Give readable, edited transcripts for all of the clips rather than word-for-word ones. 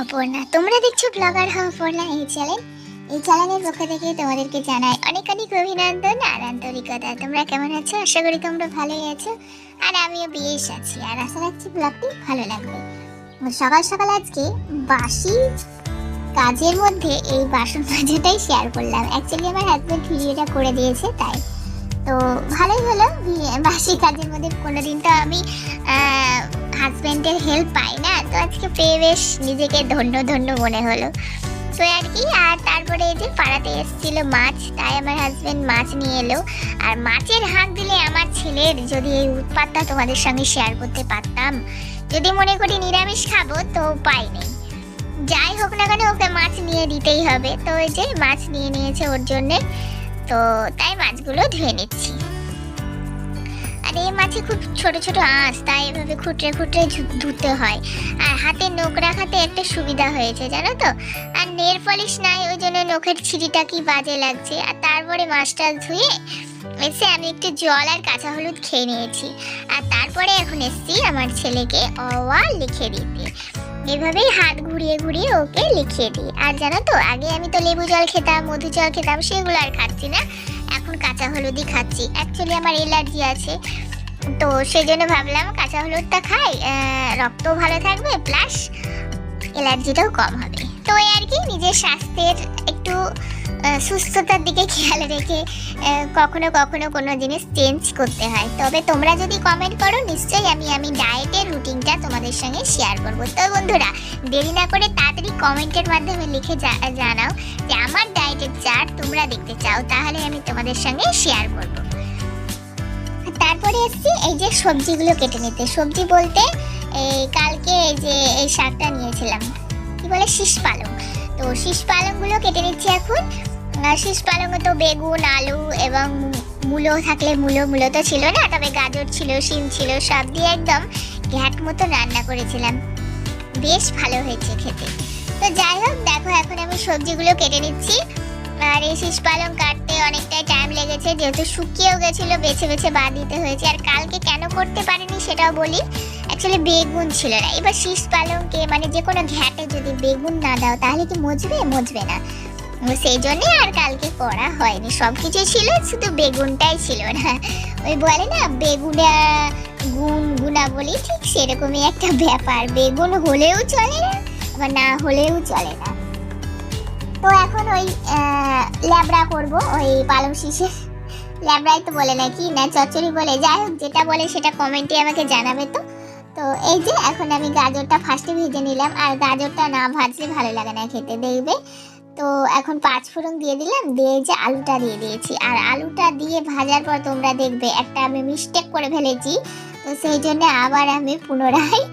অপর্ণা। তোমরা দেখছো ব্লগার অপর্ণা এই চ্যানেলের পক্ষ থেকে তোমাদেরকে জানাই অনেক অনেক অভিনন্দন আর আন্তরিকতা। তোমরা কেমন আছো? আশা করি তোমরা ভালোই আছো, আর আমিও বেশ আছি, আর আশা রাখছি ব্লগটি ভালো লাগবে। সকাল সকাল আজকে বাসি কাজের মধ্যে এই বাসন মাজাটাই শেয়ার করলাম। অ্যাকচুয়ালি আমার হাজবেন্ড ভিডিওটা করে দিয়েছে, তাই তো ভালোই হলো। বাসি কাজের মধ্যে কোনোদিন তো আমি হাজবেন্ডের হেল্প পাই না, তো আজকে পেয়ে বেশ নিজেকে ধন্য ধন্য মনে হলো। তো আর কি, আর তারপরে এই যে পাড়াতে এসেছিল মাছ, তাই আমার হাজবেন্ড মাছ নিয়ে এলো। আর মাছের হাঁক দিলে আমার ছেলের যদি এই উৎপাতটা তোমাদের সঙ্গে শেয়ার করতে পারতাম। যদি মনে করি নিরামিষ খাবো তো উপায় নেই, যাই হোক না কেন ওকে মাছ নিয়ে দিতেই হবে। তো ওই যে মাছ নিয়ে নিয়েছে ওর জন্যে, তো তাই মাছগুলো ধুয়ে নিচ্ছি। আর এই মাছে খুব ছোট ছোট আঁশ, তাই এভাবে খুঁটরে খুঁটরে ধুতে হয়। আর হাতে নখ রাখাতে একটা সুবিধা হয়েছে জানো তো, আর নেল পলিশ নাই, ওই জন্য নখের ছিঁড়িটা কি বাজে লাগছে। আর তারপরে মাছটা ধুয়ে এসে আমি একটু জল আর কাঁচা হলুদ খেয়ে নিয়েছি। আর তারপরে এখন এসছি আমার ছেলেকে অ লিখে দিতে। এভাবেই হাত ঘুরিয়ে ঘুরিয়ে ওকে লিখিয়ে দিই। আর জানো তো, আগে আমি তো লেবু জল খেতাম, মধু জল খেতাম, সেগুলো আর খাচ্ছি না, এখন কাঁচা হলুদই খাচ্ছি। অ্যাকচুয়ালি আমার অ্যালার্জি আছে, তো সেই জন্য ভাবলাম কাঁচা হলুদটা খাই, রক্তও ভালো থাকবে, প্লাস অ্যালার্জিটাও কম হবে। তো এই আর কি, নিজের স্বাস্থ্যের একটু সুস্থতার দিকে খেয়াল রেখে কখনো কখনো কোনো জিনিস চেঞ্জ করতে হয়। তবে তোমরা যদি কমেন্ট করো নিশ্চয়ই আমি ডায়েটের রুটিনটা তোমাদের সঙ্গে শেয়ার করব। তো বন্ধুরা, দেরি না করে তাড়াতাড়ি কমেন্টের মাধ্যমে লিখে জানাও যে আমার ডায়েটের চার্ট তোমরা দেখতে চাও, তাহলে আমি তোমাদের সঙ্গে শেয়ার করব। তারপরে এসছি এই যে সবজিগুলো কেটে নিতে। সবজি বলতে এই কালকে এই যে এই শাকটা নিয়েছিলাম, কি বলে, শীষ পালং। তো শীষ পালংগুলো কেটে নিচ্ছি এখন। শীষ পালংয়ে তো বেগুন, আলু এবং মূলো থাকলে, মূলো তো ছিল না, তবে গাজর ছিল, শিম ছিল, সব দিয়ে একদম ঘ্যাট মতো রান্না করেছিলাম, বেশ ভালো হয়েছে খেতে। তো যাই হোক, দেখো এখন আমি সবজিগুলো কেটে নিচ্ছি। আর এই শীষ পালং কাটতে অনেকটাই টাইম লেগেছে, যেহেতু শুকিয়েও গেছিলো, বেছে বেছে বাদ দিতে হয়েছে। আর কালকে কেন করতে পারিনি সেটাও বলি, অ্যাকচুয়ালি বেগুন ছিল না। এবার শীষ পালংকে মানে যে কোনো ঘ্যাটে যদি বেগুন না দাও তাহলে কি মজবে না, সেই জন্যে আর কালকে করা হয়নি। সব কিছুই ছিল, শুধু বেগুনটাই ছিল না। ওই বলে না বেগুনে গুণা বলি, ঠিক সেরকমই একটা ব্যাপার, বেগুন হলেও চলে না আবার না হলেও চলে না। তো এখন ওই ল্যাবড়া করবো, ওই পালং শীষে ল্যাবড়াই তো বলে নাকি না চচ্চড়ি বলে, যাই হোক যেটা বলে সেটা কমেন্টে আমাকে জানাবে। তো এই যে এখন আমি গাজরটা ফার্স্টে ভেজে নিলাম, আর গাজরটা না ভাজলে ভালো লাগে না খেতে, দেখবে। তো এখন 5 ফোড়ন দিয়ে দিলাম, দিয়ে যে আলুটা দিয়ে দিয়েছি। আর আলুটা দিয়ে ভাজার পর তোমরা দেখবে একটা আমি মিস্টেক করে ফেলেছি, তো সেই জন্য আবার আমি পুনরায়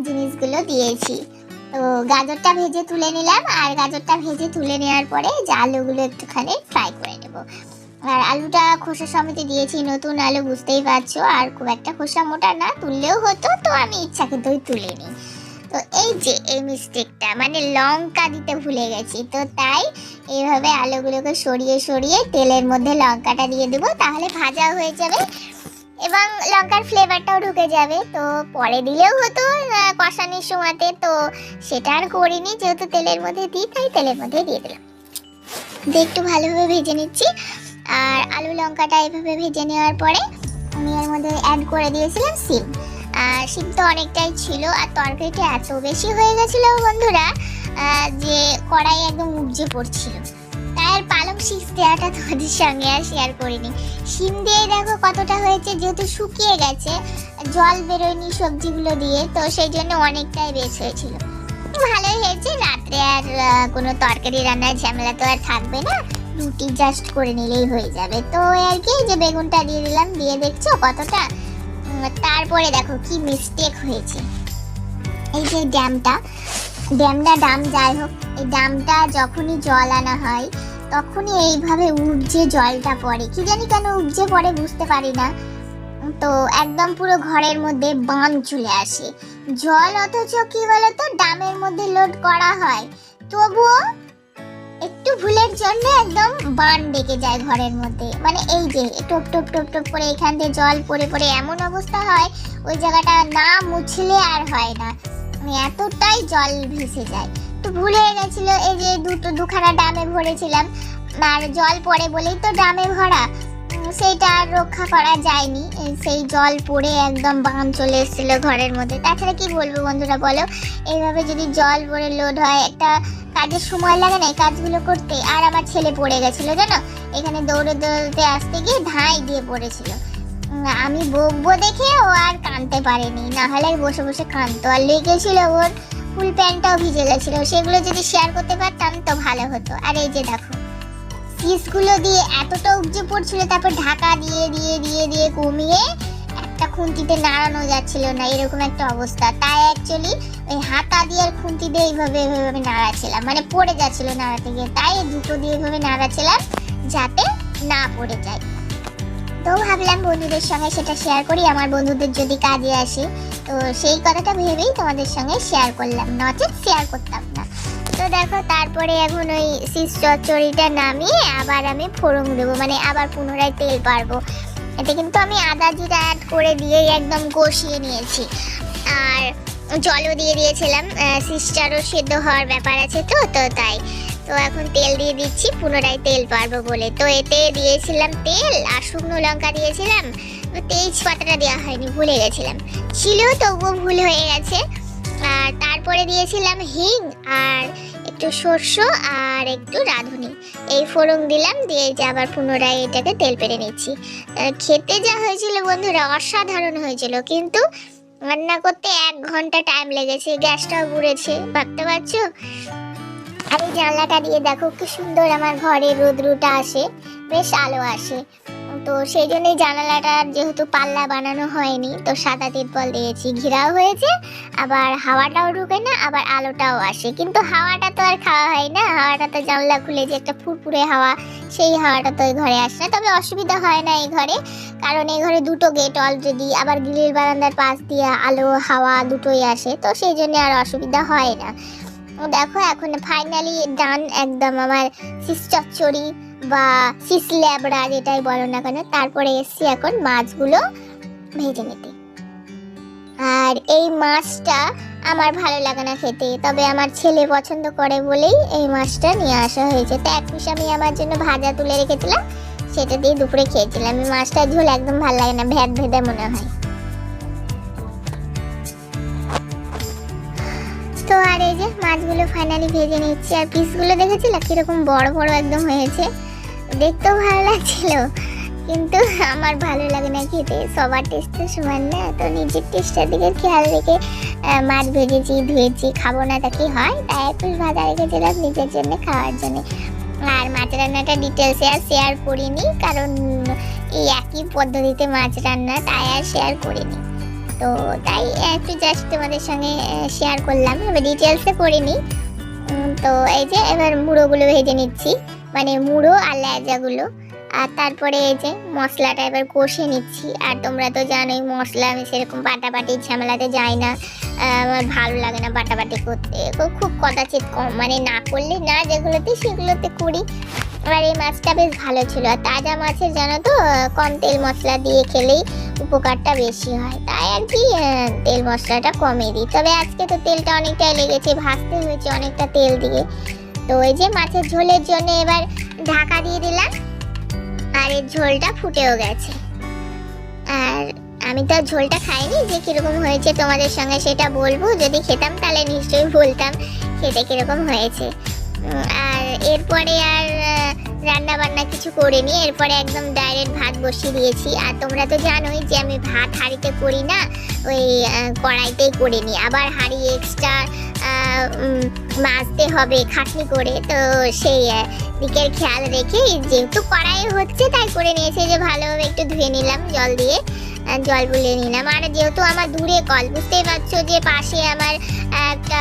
জিনিসগুলো দিয়েছি। তো গাজরটা ভেজে তুলে নিলাম, আর গাজরটা ভেজে তুলে নেওয়ার পরে যে আলুগুলো একটুখানি ফ্রাই করে নেব। আর আলুটা খোসা সমেত দিয়েছি, নতুন আলু বুঝতেই পারছো, আর খুব একটা খোসা মোটা না, তুললেও হতো, তো আমি ইচ্ছা কিন্তু তুলে নিই। তো এই যে এই মিস্টেকটা, মানে লঙ্কা দিতে ভুলে গেছি, তো তাই এইভাবে আলুগুলোকে সরিয়ে সরিয়ে তেলের মধ্যে লঙ্কাটা দিয়ে দেবো, তাহলে ভাজা হয়ে যাবে এবং লঙ্কার ফ্লেভারটাও ঢুকে যাবে। তো পরে দিলেও হতো কষানির সময়তে, তো সেটা আর করিনি, যেহেতু তেলের মধ্যে দিই তাই তেলের মধ্যে দিয়ে দিলাম। দিয়ে একটু ভালোভাবে ভেজে নিচ্ছি। আর আলু লঙ্কাটা এভাবে ভেজে নেওয়ার পরে আমি এর মধ্যে অ্যাড করে দিয়েছিলাম সিম। আর সিম তো অনেকটাই ছিল, আর তরকারিটা এত বেশি হয়ে গেছিলো বন্ধুরা যে কড়াই একদম উপজে পড়ছিল, তাই আর পালং শীষ দেওয়াটা তোমাদের সঙ্গে আর শেয়ার করিনি। সিম দিয়ে দেখো কতটা হয়েছে, যেহেতু শুকিয়ে গেছে, জল বেরোয়নি সবজিগুলো দিয়ে, তো সেই জন্য অনেকটাই বেশ হয়েছিল, ভালোই হয়েছে। রাত্রে আর কোনো তরকারি রান্নার ঝামেলা তো আর থাকবে না, রুটি জাস্ট করে নিলেই হয়ে যাবে। তো আর কি, যে বেগুনটা দিয়ে দিলাম, দিয়ে দেখছো কতটা। তারপরে দেখো কি মিস্টেক হয়েছে, এই যে ডাম যাই হোক, এই ডামটা যখনই জল আনা হয় তখনই এইভাবে উপজে জলটা পড়ে, কি জানি কেন উপজে পড়ে বুঝতে পারি না। তো একদম পুরো ঘরের মধ্যে বান চলে আসে জল, অথচ কি বলতো ডামের মধ্যে লোড করা হয়, তবুও একটু ভুলের জন্য একদম বান ডেকে যায় ঘরের মধ্যে। মানে এই যে টপ টপ টপ টপ করে এখান থেকে জল পড়ে পড়ে এমন অবস্থা হয়, ওই জায়গাটা না মুছলে আর হয় না। এতটাই জল ভেসে যায়। তো ভুল হয়ে গেছিল, এই যে দুখানা ড্রামে ভরেছিলাম, আর জল পড়ে বলেই তো ড্রামে ভরা, সেইটা আর রক্ষা করা যায়নি। সেই জল পড়ে একদম বান চলে এসেছিল ঘরের মধ্যে। তাছাড়া কি বলবো বন্ধুরা বলো, এইভাবে যদি জল পড়ে লোড হয়, একটা কাজের সময় লাগে না এই কাজগুলো করতে। আর আমার ছেলে পড়ে গেছিল জানো, এখানে দৌড়ে দৌড়তে আসতে গিয়ে ধাই দিয়ে পড়েছিল। আমি বকবো দেখে ও আর কাঁদতে পারেনি, না হলে বসে বসে কাঁদতো। আর লেগেছিল ওর ফুল প্যান্টটাও ভিজে গেছিল, সেগুলো যদি শেয়ার করতে পারতাম তো ভালো হতো। আর এই যে দেখো পিসগুলো দিয়ে এতটা উপচে পড়ছিল, তারপর ঢাকা দিয়ে দিয়ে দিয়ে দিয়ে কমিয়ে একটা খুন্তিতে নাড়ানো যাচ্ছিল না, এরকম একটা অবস্থা। তাই অ্যাকচুয়ালি ওই হাতা দিয়ে আর খুন্তি দিয়ে এইভাবে এইভাবে নাড়াচ্ছিলাম, মানে পড়ে যাচ্ছিল নাড়াতে গিয়ে, তাই দুটো দিয়ে এইভাবে নাড়াচ্ছিলাম যাতে না পড়ে যায়। তো ভাবলাম বন্ধুদের সঙ্গে সেটা শেয়ার করি, আমার বন্ধুদের যদি কাজে আসে। তো সেই কথাটা ভেবেই তোমাদের সঙ্গে শেয়ার করলাম, নচেত শেয়ার করতাম না। তো দেখো তারপরে এখন ওই সিস চচ্চড়িটা নামিয়ে আবার আমি ফোড়ন দেবো, মানে আবার পুনরায় তেল পারবো। এতে কিন্তু আমি আদা জিরা অ্যাড করে দিয়েই একদম কষিয়ে নিয়েছি, আর জলও দিয়ে দিয়েছিলাম, সিসটারও সেদ্ধ হওয়ার ব্যাপার আছে তো তাই। তো এখন তেল দিয়ে দিচ্ছি পুনরায় তেল পারবো বলে। তো এতে দিয়েছিলাম তেল আর শুকনো লঙ্কা দিয়েছিলাম, তেজপাতাটা দেওয়া হয়নি, ভুলে গেছিলাম, ছিল তবুও ভুল হয়ে গেছে। আর তারপরে দিয়েছিলাম হিং আর একটু সর্ষ আর একটু রাঁধুনি, এই ফোড়ন দিলাম, দিয়ে যে আবার পুনরায় এটাকে তেল পেরে নিচ্ছি। খেতে যা হয়েছিল বন্ধুরা অসাধারণ হয়েছিল, কিন্তু রান্না করতে 1 ঘন্টা টাইম লেগেছে, গ্যাসটাও পুড়েছে, ভাবতে পারছো। আর এই জানলাটা দিয়ে দেখো কি সুন্দর আমার ঘরে রোদ্রুটা আসে, বেশ আলো আসে। তো সেই জন্যই জানালাটার যেহেতু পাল্লা বানানো হয়নি, তো সাদা তিরপল দিয়েছি, ঘেরাও হয়েছে, আবার হাওয়াটাও ঢুকে না, আবার আলোটাও আসে। কিন্তু হাওয়াটা তো আর খাওয়া হয় না, হাওয়াটা তো জানলা খুলে যে একটা ফুরফুরে হাওয়া, সেই হাওয়াটা তো এই ঘরে আসে না। তবে অসুবিধা হয় না এই ঘরে, কারণ এই ঘরে দুটো গেট অলরেডি, আবার গ্রিল বারান্দার পাশ দিয়ে আলো হাওয়া দুটোই আসে, তো সেই জন্য আর অসুবিধা হয় না। দেখো এখন ফাইনালি ডান একদম আমার সিস চচ্চড়ি বা সিস ল্যাবড়া যেটাই বলো না কেন। তারপরে এসছি এখন মাছগুলো ভেজে নিতে। আর এই মাছটা আমার ভালো লাগে না খেতে, তবে আমার ছেলে পছন্দ করে বলেই এই মাছটা নিয়ে আসা হয়েছে। তো এক পিস আমি আমার জন্য ভাজা তুলে রেখেছিলাম, সেটা দিয়ে দুপুরে খেয়েছিলাম। এই মাছটার ঝোল একদম ভালো লাগে না, ভেদ ভেদে মনে হয়। তো আর এই যে মাছগুলো ফাইনালি ভেজে নিচ্ছি। আর পিসগুলো দেখেছিলে কিরকম বড় বড় একদম হয়েছে, দেখতেও ভালো লাগছিল, কিন্তু আমার ভালো লাগে না খেতে। সবার টেস্টের সমান না, তো নিজের টেস্টের দিকে খেয়াল রেখে মাছ ভেজেছি, ধুয়েছি, খাবো না তা কি হয়, তাই একটু ভাজা রেখেছিলাম নিজের জন্য খাওয়ার জন্য। আর মাছ রান্নাটা ডিটেলসে আর শেয়ার করিনি, কারণ এই একই পদ্ধতিতে মাছ রান্না, তাই আর শেয়ার করিনি। তো তাই একটু জাস্ট তোমাদের সঙ্গে শেয়ার করলাম, এবার ডিটেলসে করিনি। তো এই যে এবার মুড়োগুলো ভেজে নিচ্ছি, মানে মুড়ো আর লেজাগুলো। আর তারপরে এই যে মশলাটা এবার কষে নিচ্ছি। আর তোমরা তো জানোই মশলা আমি সেরকম বাটাবাটির ঝামেলাতে যাই না, আমার ভালো লাগে না বাটাবাটি করতে, খুব কদাচিৎ কম, মানে না করলে না, যেগুলোতে সেগুলোতে করি। আর এই মাছটা বেশ ভালো ছিল, আর তাজা মাছের জানো তো কম তেল মশলা দিয়ে খেলেই উপকারটা বেশি হয়, তাই আর কি তেল মশলাটা কমিয়ে দিই। তবে আজকে তো তেলটা অনেকটাই লেগেছে, ভাজতে হয়েছে অনেকটা তেল দিয়ে। তো এই যে মাছের ঝোলের জন্য এবার ঢাকা দিয়ে দিলাম, আর এর ঝোলটা ফুটেও গেছে। আর আমি তো ঝোলটা খাইনি, যে কিরকম হয়েছে তোমাদের সঙ্গে সেটা বলবো, যদি খেতাম তাহলে নিশ্চয়ই বলতাম খেতে কিরকম হয়েছে। আর এরপরে আর রান্না বান্না কিছু করিনি, এরপরে একদম ডাইরেক্ট ভাত বসিয়ে দিয়েছি। আর তোমরা তো জানোই যে আমি ভাত হাঁড়িতে করি না, ওই কড়াইতেই করে নিই, আবার হাঁড়ি এক্সট্রা মাজতে হবে খাটনি করে, তো সেই দিকের খেয়াল রেখে যেহেতু কড়াই হচ্ছে তাই করে নিয়েছি, যে ভালোভাবে একটু ধুয়ে নিলাম জল দিয়ে, জল বুলিয়ে নিলাম। আর যেহেতু আমার দূরে কল, বুঝতেই পারছো যে পাশে আমার একটা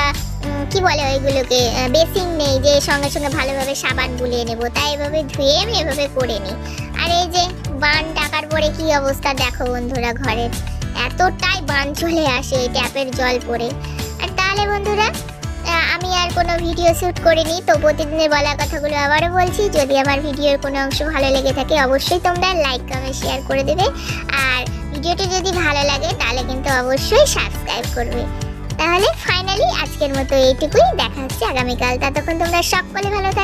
কি বলে ওইগুলোকে বেসিন নেই, যে সঙ্গে সঙ্গে ভালোভাবে সাবান বুলিয়ে নেবো, তাই এভাবে ধুয়ে আমি এভাবে করে নিই। আর এই যে বান ডাকার পরে কি অবস্থা দেখো বন্ধুরা, ঘরের এতটাই বান চলে আসে এই ট্যাপের জল পড়ে। আর তাহলে বন্ধুরা আমি আর কোনো ভিডিও শ্যুট করিনি, তো প্রতিদিনের বলা কথাগুলো আবারও বলছি, যদি আমার ভিডিওর কোনো অংশ ভালো লেগে থাকে অবশ্যই তোমরা লাইক কমেন্ট শেয়ার করে দেবে। আর ভিডিওটি যদি ভালো লাগে তাহলে কিন্তু অবশ্যই সাবস্ক্রাইব করবে। তাহলে ফাইনালি আজকের মতো এইটুকুই, দেখা হচ্ছে আগামীকাল। ততক্ষণ তোমরা সকলে ভালো থাকবে।